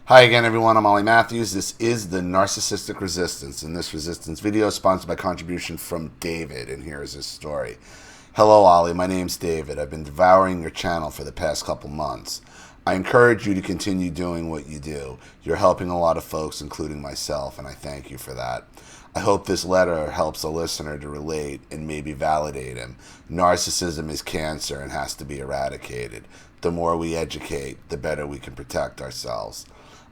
Hi again, everyone. I'm Ollie Matthews. This is the Narcissistic Resistance, and this resistance video is sponsored by contribution from David, and here is his story. Hello, Ollie. My name's David. I've been devouring your channel for the past couple months. I encourage you to continue doing what you do. You're helping a lot of folks, including myself, and I thank you for that. I hope this letter helps a listener to relate and maybe validate him. Narcissism is cancer and has to be eradicated. The more we educate, the better we can protect ourselves.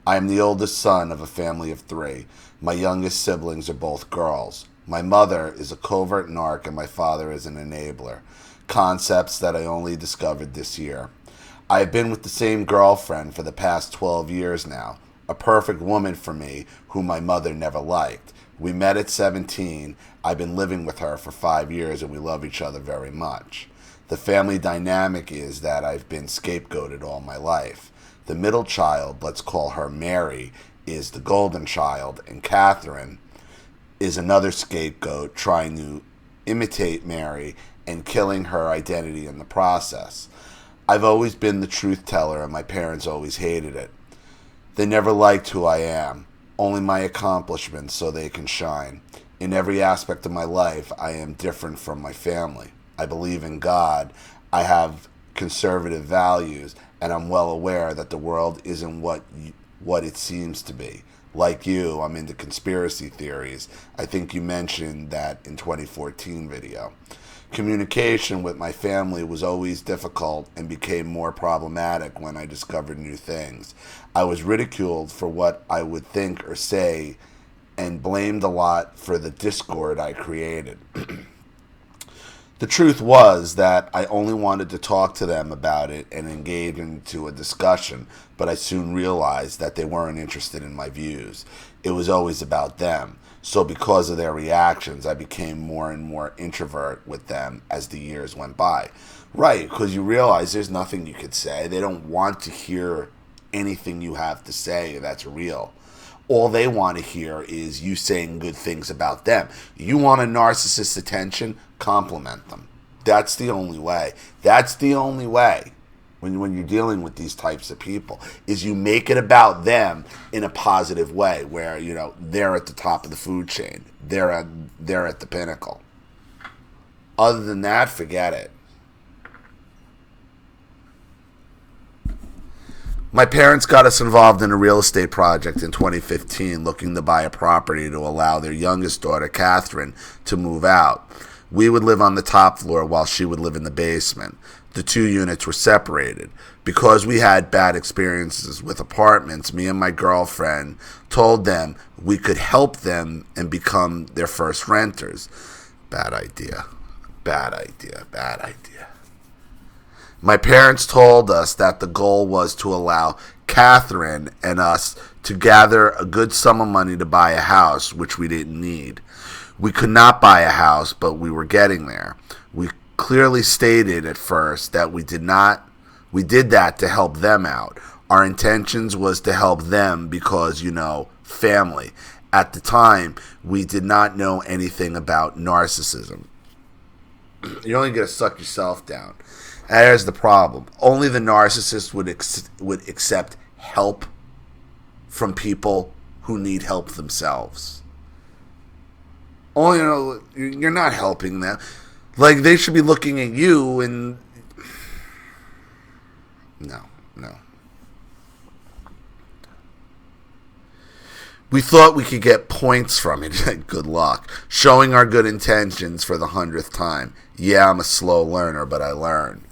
I am the oldest son of a family of 3. My youngest siblings are both girls. My mother is a covert narc and my father is an enabler. Concepts that I only discovered this year. I have been with the same girlfriend for the past 12 years now. A perfect woman for me whom my mother never liked. We met at 17. I've been living with her for 5 years and we love each other very much. The family dynamic is that I've been scapegoated all my life. The middle child, let's call her Mary, is the golden child, and Catherine is another scapegoat trying to imitate Mary and killing her identity in the process. I've always been the truth teller, and my parents always hated it. They never liked who I am, only my accomplishments so they can shine. In every aspect of my life, I am different from my family. I believe in God. I have conservative values, and I'm well aware that the world isn't what it seems to be. Like you, I'm into conspiracy theories. I think you mentioned that in 2014 video. Communication with my family was always difficult and became more problematic when I discovered new things. I was ridiculed for what I would think or say and blamed a lot for the discord I created. The truth was that I only wanted to talk to them about it and engage into a discussion, but I soon realized that they weren't interested in my views. It was always about them. So because of their reactions, I became more and more introvert with them as the years went by. Right, because you realize there's nothing you could say. They don't want to hear anything you have to say that's real. All they want to hear is you saying good things about them. You want a narcissist's attention? Compliment them. That's the only way. That's the only way when you're dealing with these types of people is you make it about them in a positive way where, they're at the top of the food chain. They're at the pinnacle. Other than that, forget it. My parents got us involved in a real estate project in 2015, looking to buy a property to allow their youngest daughter, Catherine, to move out. We would live on the top floor while she would live in the basement. The 2 units were separated. Because we had bad experiences with apartments, me and my girlfriend told them we could help them and become their first renters. Bad idea. Bad idea. Bad idea. My parents told us that the goal was to allow Catherine and us to gather a good sum of money to buy a house, which we didn't need. We could not buy a house, but we were getting there. We clearly stated at first that we did that to help them out. Our intentions was to help them because, family. At the time, we did not know anything about narcissism. You're only going to suck yourself down. There's the problem. Only the narcissist would accept help from people who need help themselves. Only, you're not helping them. Like, they should be looking at you and... No. We thought we could get points from it. Good luck. Showing our good intentions for the 100th time. Yeah, I'm a slow learner, but I learn.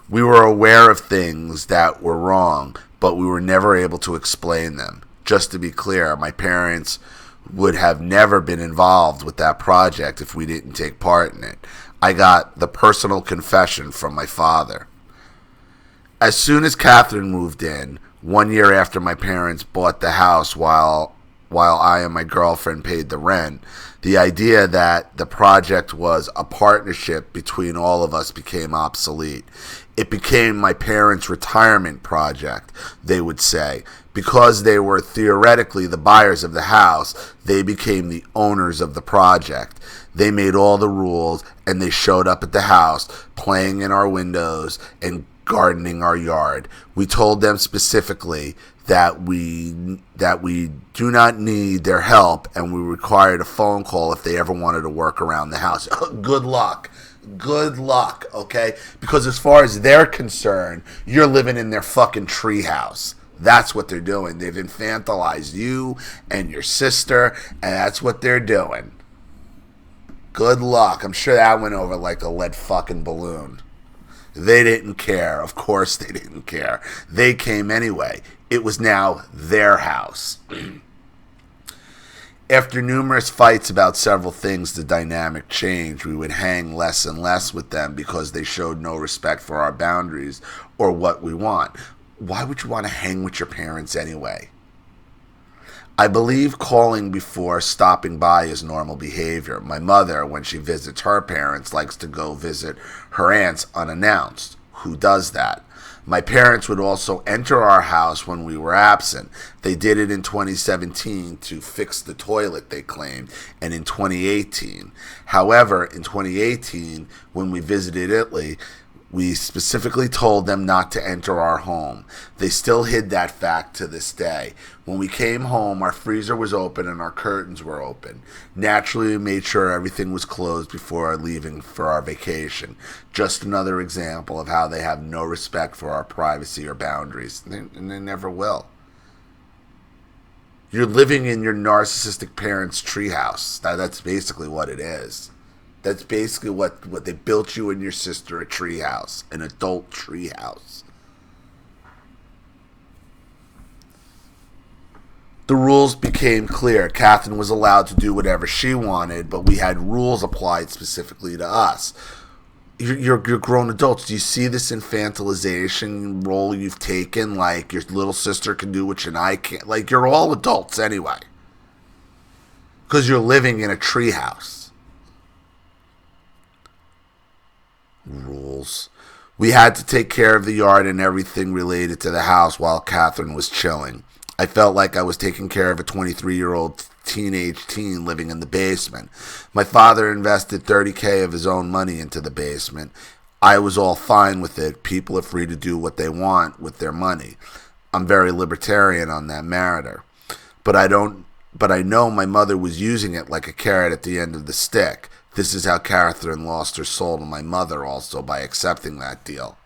We were aware of things that were wrong, but we were never able to explain them. Just to be clear, my parents would have never been involved with that project if we didn't take part in it. I got the personal confession from my father. As soon as Catherine moved in, 1 year after my parents bought the house while I and my girlfriend paid the rent, the idea that the project was a partnership between all of us became obsolete. It became my parents' retirement project, they would say. Because they were theoretically the buyers of the house, they became the owners of the project. They made all the rules, and they showed up at the house, playing in our windows and gardening our yard. We told them specifically that we do not need their help, and we required a phone call if they ever wanted to work around the house. Good luck. Good luck, okay? Because as far as they're concerned, you're living in their fucking treehouse. That's what they're doing. They've infantilized you and your sister, and that's what they're doing. Good luck. I'm sure that went over like a lead fucking balloon. They didn't care. Of course they didn't care. They came anyway. It was now their house. After numerous fights about several things, the dynamic changed. We would hang less and less with them because they showed no respect for our boundaries or what we want. Why would you want to hang with your parents anyway? I believe calling before stopping by is normal behavior. My mother, when she visits her parents, likes to go visit her aunts unannounced. Who does that? My parents would also enter our house when we were absent. They did it in 2017 to fix the toilet, they claimed, and in 2018. However, in 2018, when we visited Italy, we specifically told them not to enter our home. They still hid that fact to this day. When we came home, our freezer was open and our curtains were open. Naturally, we made sure everything was closed before leaving for our vacation. Just another example of how they have no respect for our privacy or boundaries, and they never will. You're living in your narcissistic parents' treehouse. That's basically what it is. That's basically what they built you and your sister a treehouse, an adult treehouse. The rules became clear. Catherine was allowed to do whatever she wanted, but we had rules applied specifically to us. You're grown adults. Do you see this infantilization role you've taken? Like your little sister can do what you and I can't. Like you're all adults anyway, because you're living in a treehouse. Rules. We had to take care of the yard and everything related to the house while Catherine was chilling. I felt like I was taking care of a 23-year-old teenage teen living in the basement. My father invested $30,000 of his own money into the basement. I was all fine with it. People are free to do what they want with their money. I'm very libertarian on that matter. But I know my mother was using it like a carrot at the end of the stick. This is how Catherine lost her soul to my mother also by accepting that deal.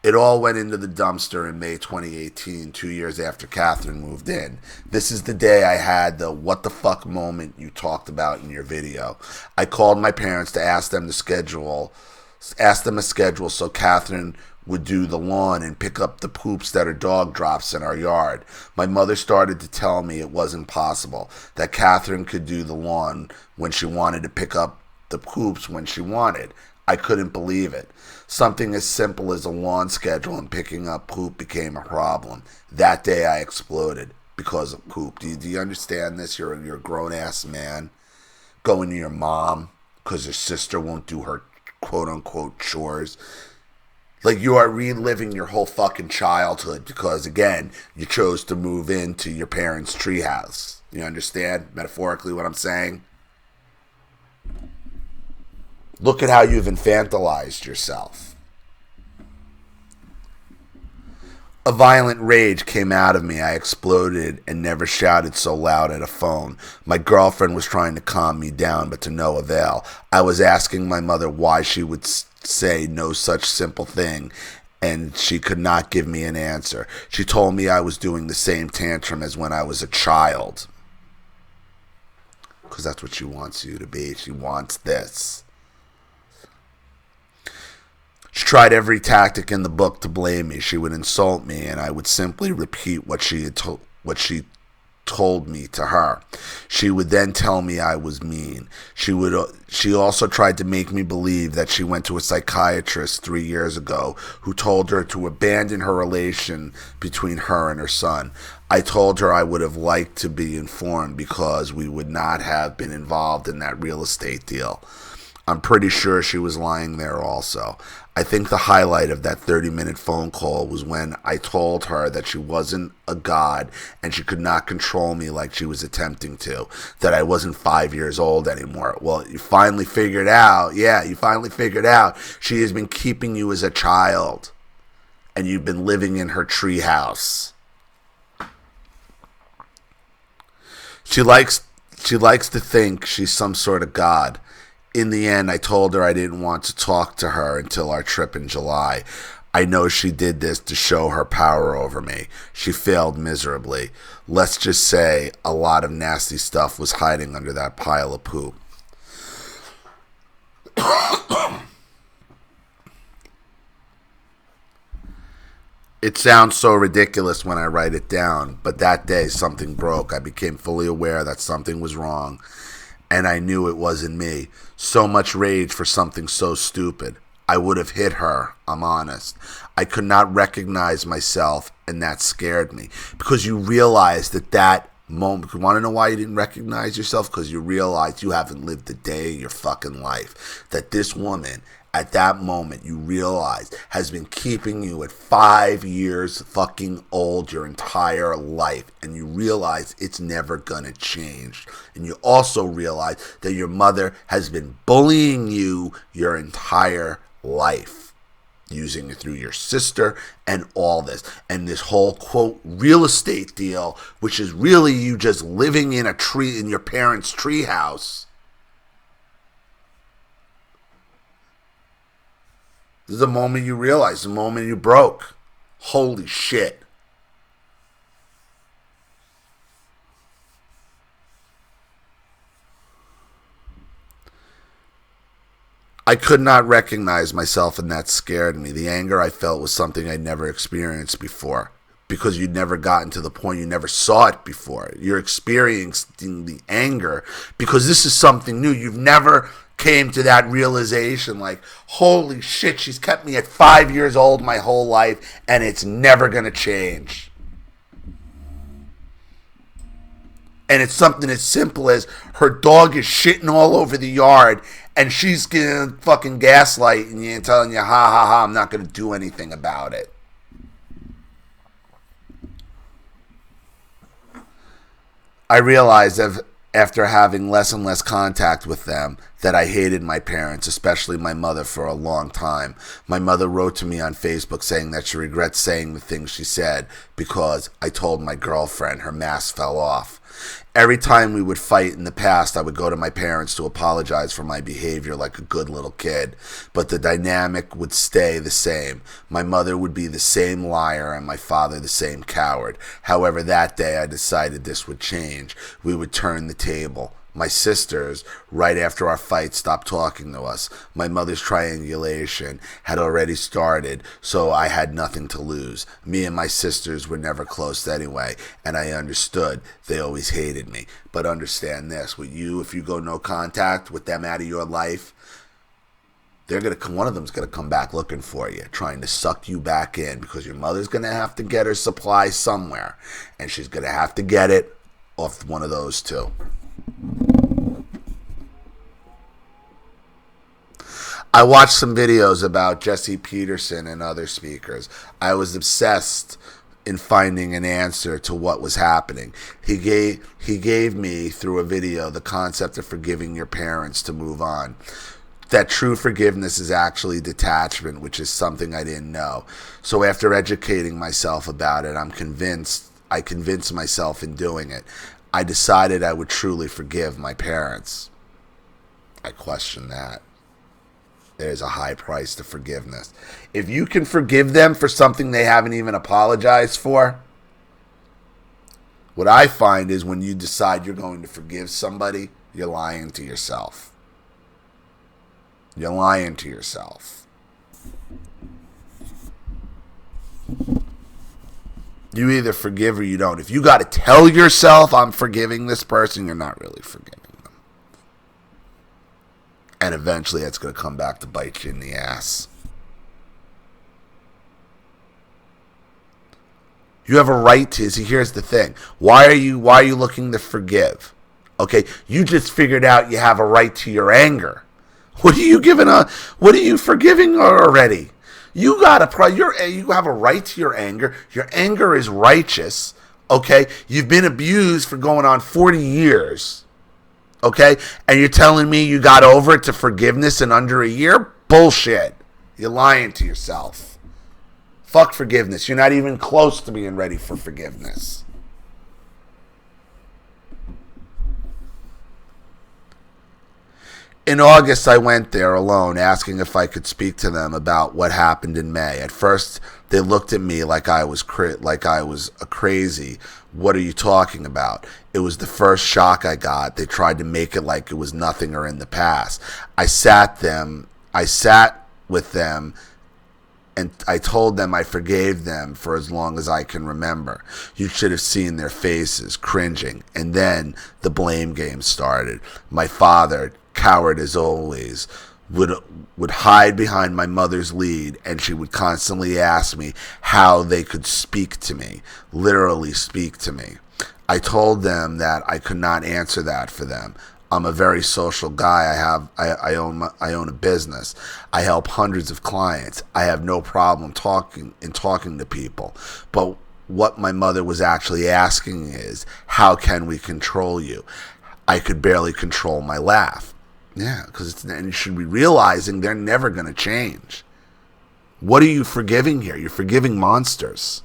It all went into the dumpster in May 2018, 2 years after Catherine moved in. This is the day I had the what the fuck moment you talked about in your video. I called my parents to ask them a schedule so Catherine would do the lawn and pick up the poops that her dog drops in our yard. My mother started to tell me it wasn't possible, that Catherine could do the lawn when she wanted to pick up the poops when she wanted. I couldn't believe it. Something as simple as a lawn schedule and picking up poop became a problem. That day I exploded because of poop. Do you understand this? You're a grown-ass man going to your mom because your sister won't do her quote-unquote chores. Like you are reliving your whole fucking childhood because, again, you chose to move into your parents' treehouse. You understand metaphorically what I'm saying? Look at how you've infantilized yourself. A violent rage came out of me. I exploded and never shouted so loud at a phone. My girlfriend was trying to calm me down, but to no avail. I was asking my mother why she would say no such simple thing, and she could not give me an answer. She told me I was doing the same tantrum as when I was a child. Because that's what she wants you to be. She wants this. She tried every tactic in the book to blame me. She would insult me, and I would simply repeat what she told me to her. She would then tell me I was mean. She also tried to make me believe that she went to a psychiatrist 3 years ago who told her to abandon her relation between her and her son. I told her I would have liked to be informed because we would not have been involved in that real estate deal. I'm pretty sure she was lying there also. I think the highlight of that 30-minute phone call was when I told her that she wasn't a god and she could not control me like she was attempting to, that I wasn't 5 years old anymore. Well, you finally figured out. Yeah, you finally figured out she has been keeping you as a child. and you've been living in her tree house. She likes to think she's some sort of god. In the end, I told her I didn't want to talk to her until our trip in July. I know she did this to show her power over me. She failed miserably. Let's just say a lot of nasty stuff was hiding under that pile of poop. It sounds so ridiculous when I write it down, but that day something broke. I became fully aware that something was wrong, and I knew it wasn't me. So much rage for something so stupid. I would have hit her, I'm honest. I could not recognize myself, and that scared me. Because you realize that moment, you want to know why you didn't recognize yourself? Because you realize you haven't lived a day of your fucking life. That this woman, at that moment, you realize has been keeping you at 5 years fucking old your entire life. And you realize it's never going to change. And you also realize that your mother has been bullying you your entire life, using it through your sister and all this. And this whole, quote, real estate deal, which is really you just living in a tree, in your parents' tree house. This is the moment you realize, the moment you broke. Holy shit. I could not recognize myself, and that scared me. The anger I felt was something I'd never experienced before, because you'd never gotten to the point, you never saw it before. You're experiencing the anger because this is something new. You've never came to that realization, like, holy shit, she's kept me at 5 years old my whole life, and it's never going to change. And it's something as simple as her dog is shitting all over the yard, and she's getting fucking gaslighting you and telling you, ha ha ha, I'm not going to do anything about it. I realized after having less and less contact with them that I hated my parents, especially my mother, for a long time. My mother wrote to me on Facebook saying that she regrets saying the things she said because I told my girlfriend her mask fell off. Every time we would fight in the past, I would go to my parents to apologize for my behavior like a good little kid. But the dynamic would stay the same. My mother would be the same liar and my father the same coward. However, that day I decided this would change. We would turn the table. My sisters, right after our fight, stopped talking to us. My mother's triangulation had already started, so I had nothing to lose. Me and my sisters were never close anyway, and I understood they always hated me. But understand this, with you, if you go no contact with them out of your life, one of them's gonna come back looking for you, trying to suck you back in, because your mother's gonna have to get her supply somewhere, and she's gonna have to get it off one of those two. I watched some videos about Jesse Peterson and other speakers. I was obsessed in finding an answer to what was happening. He gave me, through a video, the concept of forgiving your parents to move on. That true forgiveness is actually detachment, which is something I didn't know. So after educating myself about it, I convinced myself in doing it. I decided I would truly forgive my parents. I question that. There's a high price to forgiveness. If you can forgive them for something they haven't even apologized for, what I find is when you decide you're going to forgive somebody, you're lying to yourself. You're lying to yourself. You either forgive or you don't. If you got to tell yourself, I'm forgiving this person, you're not really forgiving them. And eventually that's going to come back to bite you in the ass. You have a right to. See, here's the thing. Why are you looking to forgive? Okay, you just figured out you have a right to your anger. What are you forgiving already? You have a right to your anger. Your anger is righteous. Okay, you've been abused for going on 40 years. Okay, and you're telling me you got over it to forgiveness in under a year? Bullshit. You're lying to yourself. Fuck forgiveness. You're not even close to being ready for forgiveness. In August, I went there alone, asking if I could speak to them about what happened in May. At first, they looked at me like I was a crazy. What are you talking about? It was the first shock I got. They tried to make it like it was nothing or in the past. I sat with them, and I told them I forgave them for as long as I can remember. You should have seen their faces, cringing. And then the blame game started. My father, coward as always, would hide behind my mother's lead, and she would constantly ask me how they could speak to me, literally speak to me. I told them that I could not answer that for them. I'm a very social guy. I own a business. I help hundreds of clients. I have no problem talking to people. But what my mother was actually asking is, how can we control you? I could barely control my laugh. Yeah, and you should be realizing they're never going to change. What are you forgiving here? You're forgiving monsters.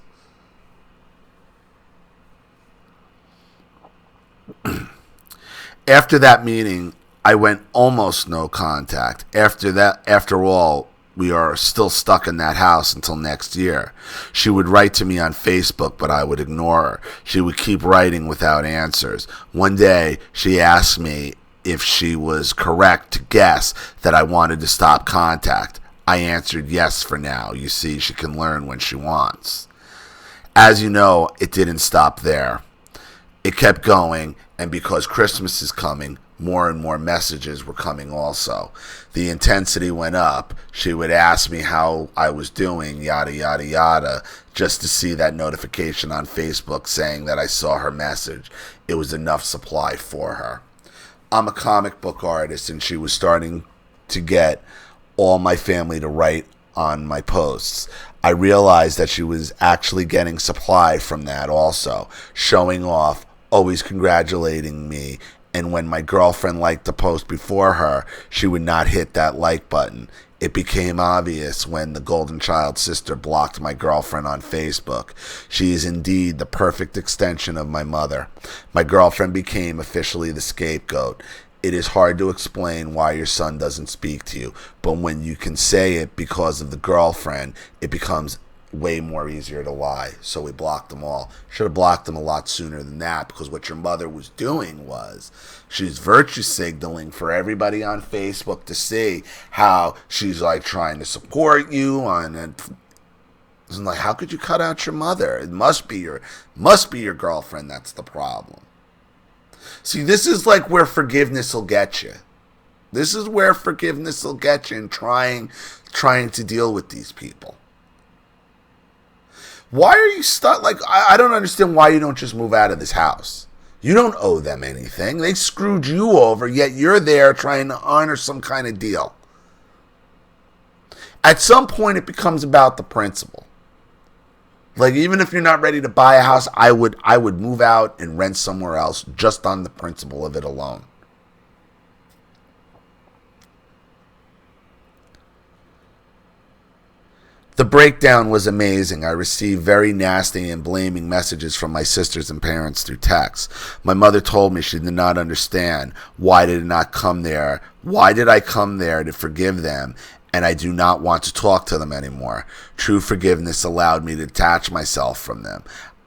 After that meeting, I went almost no contact. After all, we are still stuck in that house until next year. She would write to me on Facebook, but I would ignore her. She would keep writing without answers. One day, she asked me if she was correct to guess that I wanted to stop contact. I answered yes for now. You see, she can learn when she wants. As you know, it didn't stop there. It kept going, and because Christmas is coming, more and more messages were coming also. The intensity went up. She would ask me how I was doing, yada, yada, yada, just to see that notification on Facebook saying that I saw her message. It was enough supply for her. I'm a comic book artist, and she was starting to get all my family to write on my posts. I realized that she was actually getting supply from that also, showing off, always congratulating me, and when my girlfriend liked the post before her, she would not hit that like button. It became obvious when the golden child sister blocked my girlfriend on Facebook. She is indeed the perfect extension of my mother. My girlfriend became officially the scapegoat. It is hard to explain why your son doesn't speak to you, but when you can say it because of the girlfriend, it becomes way more easier to lie. So we blocked them all. Should have blocked them a lot sooner than that, because what your mother was doing was she's virtue signaling for everybody on Facebook to see how she's like trying to support you on, and it's like, how could you cut out your mother? It must be your girlfriend that's the problem. See, this is like where forgiveness will get you. This is where forgiveness will get you in trying to deal with these people. Why are you stuck? Like, I don't understand why you don't just move out of this house. You don't owe them anything. They screwed you over, yet you're there trying to honor some kind of deal. At some point, it becomes about the principle. Like, even if you're not ready to buy a house, I would move out and rent somewhere else just on the principle of it alone. The breakdown was amazing. I received very nasty and blaming messages from my sisters and parents through text. My mother told me she did not understand why did I not come there. Why did I come there to forgive them? And I do not want to talk to them anymore. True forgiveness allowed me to detach myself from them.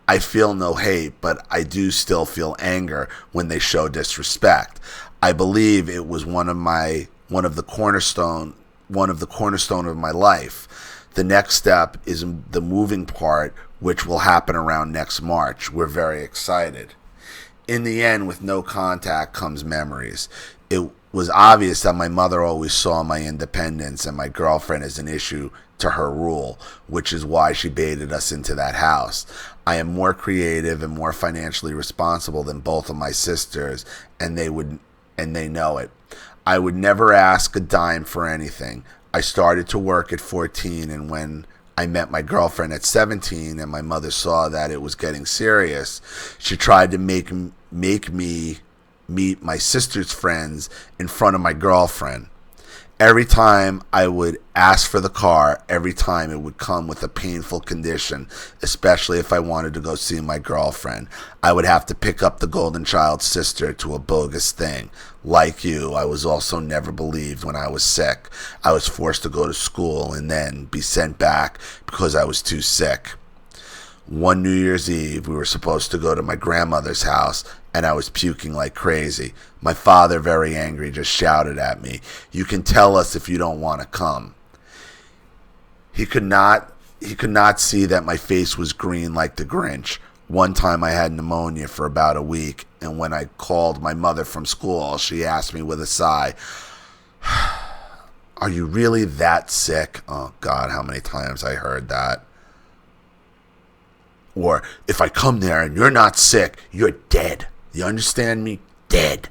I feel no hate, but I do still feel anger when they show disrespect. I believe it was one of the cornerstone of my life. The next step is the moving part, which will happen around next March. We're very excited. In the end, with no contact comes memories. It was obvious that my mother always saw my independence and my girlfriend as an issue to her rule, which is why she baited us into that house. I am more creative and more financially responsible than both of my sisters, and they know it. I would never ask a dime for anything. I started to work at 14, and when I met my girlfriend at 17 and my mother saw that it was getting serious, she tried to make me meet my sister's friends in front of my girlfriend. Every time I would ask for the car, every time it would come with a painful condition, especially if I wanted to go see my girlfriend. I would have to pick up the golden child's sister to a bogus thing. Like you, I was also never believed when I was sick. I was forced to go to school and then be sent back because I was too sick. One New Year's Eve, we were supposed to go to my grandmother's house, and I was puking like crazy. My father, very angry, just shouted at me, "You can tell us if you don't want to come." He could not see that my face was green like the Grinch. One time I had pneumonia for about a week, and when I called my mother from school, she asked me with a sigh, "Are you really that sick?" Oh God, how many times I heard that. Or, "If I come there and you're not sick, you're dead. You understand me? Dead."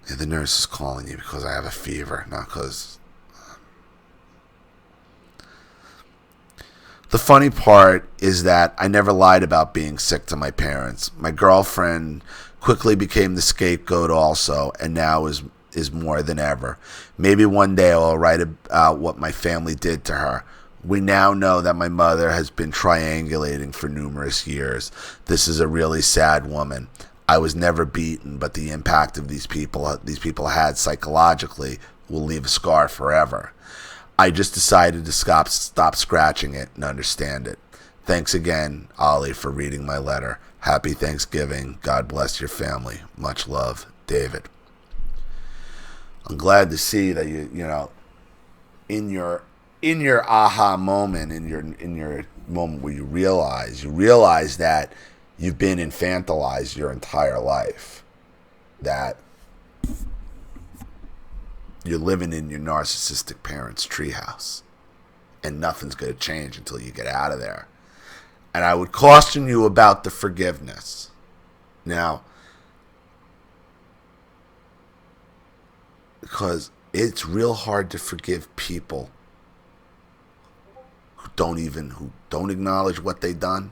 Yeah, the nurse is calling you because I have a fever, not because... The funny part is that I never lied about being sick to my parents. My girlfriend quickly became the scapegoat also, and now is more than ever. Maybe one day I'll write about what my family did to her. We now know that my mother has been triangulating for numerous years. This is a really sad woman. I was never beaten, but the impact of these people had psychologically will leave a scar forever. I just decided to stop scratching it and understand it. Thanks again, Ollie, for reading my letter. Happy Thanksgiving. God bless your family. Much love, David. I'm glad to see that in your aha moment, in your moment where you realize that you've been infantilized your entire life, that you're living in your narcissistic parents' treehouse, and nothing's going to change until you get out of there. And I would caution you about the forgiveness. Now, because it's real hard to forgive people who don't acknowledge what they've done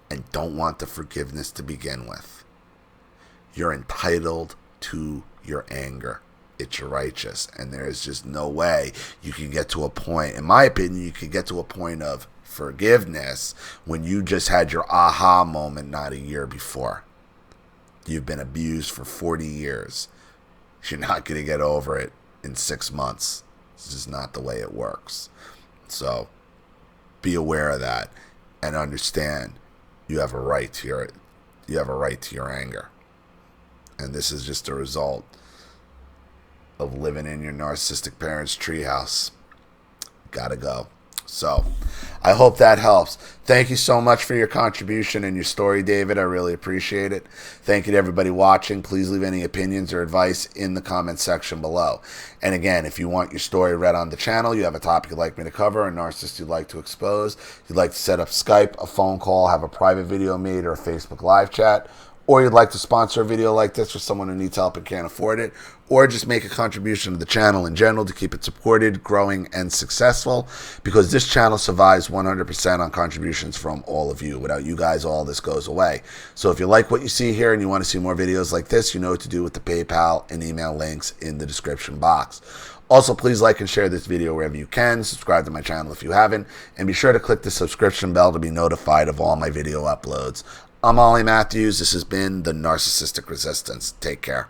and don't want the forgiveness to begin with. You're entitled to your anger. It's righteous, and there is just no way you can get to a point, in my opinion, you can get to a point of forgiveness when you just had your aha moment not a year before. You've been abused for 40 years. You're not going to get over it in 6 months. This is not the way it works. So be aware of that and understand you have a right to your anger. And this is just a result of living in your narcissistic parents' treehouse. Gotta go. So I hope that helps. Thank you so much for your contribution and your story, David. I really appreciate it. Thank you to everybody watching. Please leave any opinions or advice in the comment section below. And again, if you want your story read on the channel, you have a topic you'd like me to cover, a narcissist you'd like to expose, you'd like to set up Skype, a phone call, have a private video made, or a Facebook live chat, or you'd like to sponsor a video like this for someone who needs help and can't afford it, or just make a contribution to the channel in general to keep it supported, growing, and successful, because this channel survives 100% on contributions from all of you. Without you guys, all this goes away. So if you like what you see here and you want to see more videos like this, you know what to do with the PayPal and email links in the description box. Also, please like and share this video wherever you can. Subscribe to my channel if you haven't, and be sure to click the subscription bell to be notified of all my video uploads. I'm Ollie Matthews. This has been the Narcissistic Resistance. Take care.